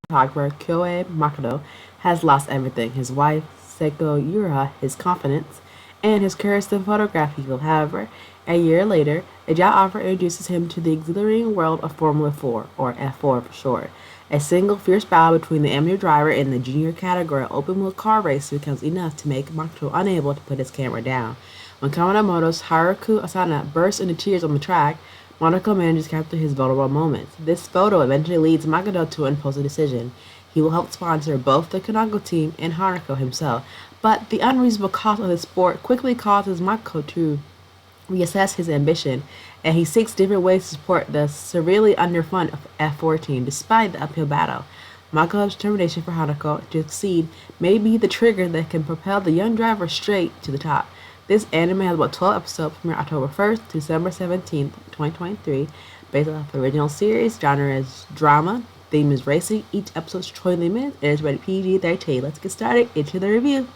photographer Kyoe Makoto has lost everything: his wife, Seiko Yura, his confidence, and his courage to photograph people. However, a year later, a job offer introduces him to the exhilarating world of Formula 4, or F4 for short. A single fierce battle between the amateur driver and the junior category open wheel car race becomes enough to make Makoto unable to put his camera down. When Komaki Motors Haruka Asahina bursts into tears on the track, Monaco manages to capture his vulnerable moments. This photo eventually leads Makoto to an impulsive decision. He will help sponsor both the Kanako team and Haruko himself, but the unreasonable cost of the sport quickly causes Makoto to reassess his ambition, and he seeks different ways to support the severely underfunded F4 team despite the uphill battle. Makoto's determination for Haruko to succeed may be the trigger that can propel the young driver straight to the top. This anime has about 12 episodes, premiered October 1st to December 17th, 2023, based off the original series. Genre is drama, theme is racing. Each episode is 20 minutes and is rated PG-13. Let's get started into the review.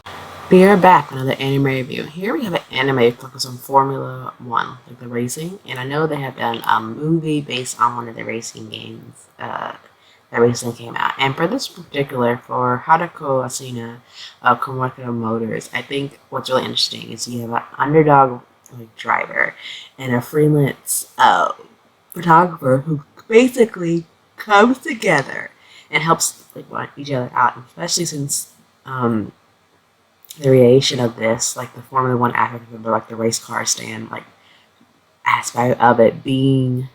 We are back with another anime review. Here we have an anime focused on Formula 1, like the racing, and I know they have done a movie based on one of the racing games that recently came out. And for this particular, for Haruka Asahina of Komaki Motors, I think what's really interesting is you have an underdog driver and a freelance photographer who basically comes together and helps each other out, especially since the creation of this, like the Formula One aspect of the race car stand, aspect of it being,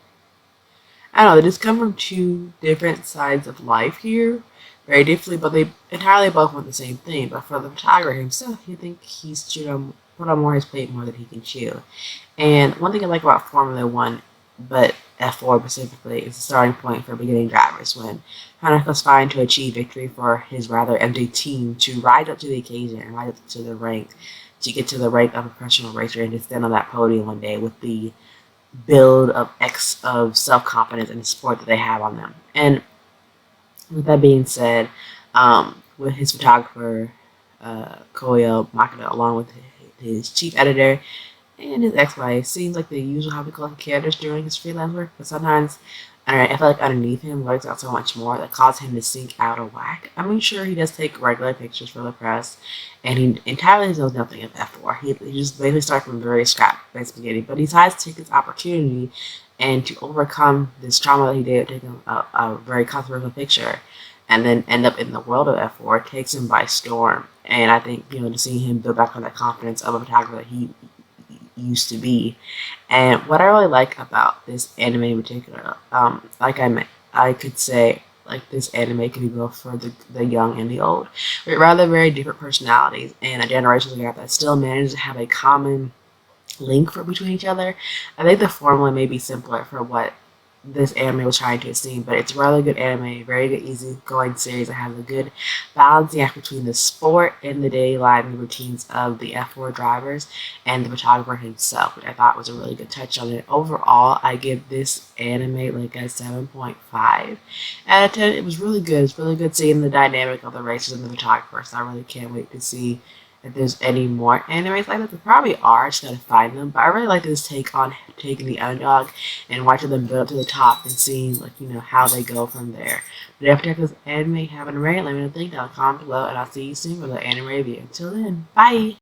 I don't know, they just come from two different sides of life here, very differently, but they entirely both want the same thing. But for the photographer himself, you think he's put on more his plate more than he can chew. And one thing I like about Formula One, but F4 specifically, is the starting point for beginning drivers when Hanukkah's trying to achieve victory for his rather empty team to rise up to the occasion and rise up to the rank, to get to the rank of a professional racer and to stand on that podium one day with the build of self-confidence and the sport that they have on them. And with that being said, with his photographer, Kouya Madoka, along with his chief editor and his ex-wife, seems like the usual happy-go-lucky characters doing his freelance work, but sometimes I feel like underneath him lurks out so much more that causes him to sink out of whack. I mean, sure, he does take regular pictures for the press, and he entirely knows nothing of F4. He just basically starts from very scrap beginning, but he decides to take this opportunity and to overcome this trauma that he did, taking a very controversial picture, and then end up in the world of F4, takes him by storm. And I think, to see him build back on that confidence of a photographer that he used to be. And what I really like about this anime in particular, I could say this anime can go for the young and the old, with rather very different personalities and a generational gap that still manages to have a common link between each other. I think the formula may be simpler for what this anime was trying to seem, but it's a really good anime, very good, easy-going series that has a good balancing act between the sport and the daily life and routines of the F4 drivers and the photographer himself, which I thought was a really good touch on it. Overall, I give this anime a 7.5 out of 10. It was really good. It's really good seeing the dynamic of the racers and the photographers. So I really can't wait to see if there's any more animes like that. There probably are, just gotta find them. But I really like this take on taking the underdog and watching them build up to the top and seeing how they go from there. But if you check this anime, have a rate, let me know what you think down in the comments below, and I'll see you soon with an anime review. Until then, bye!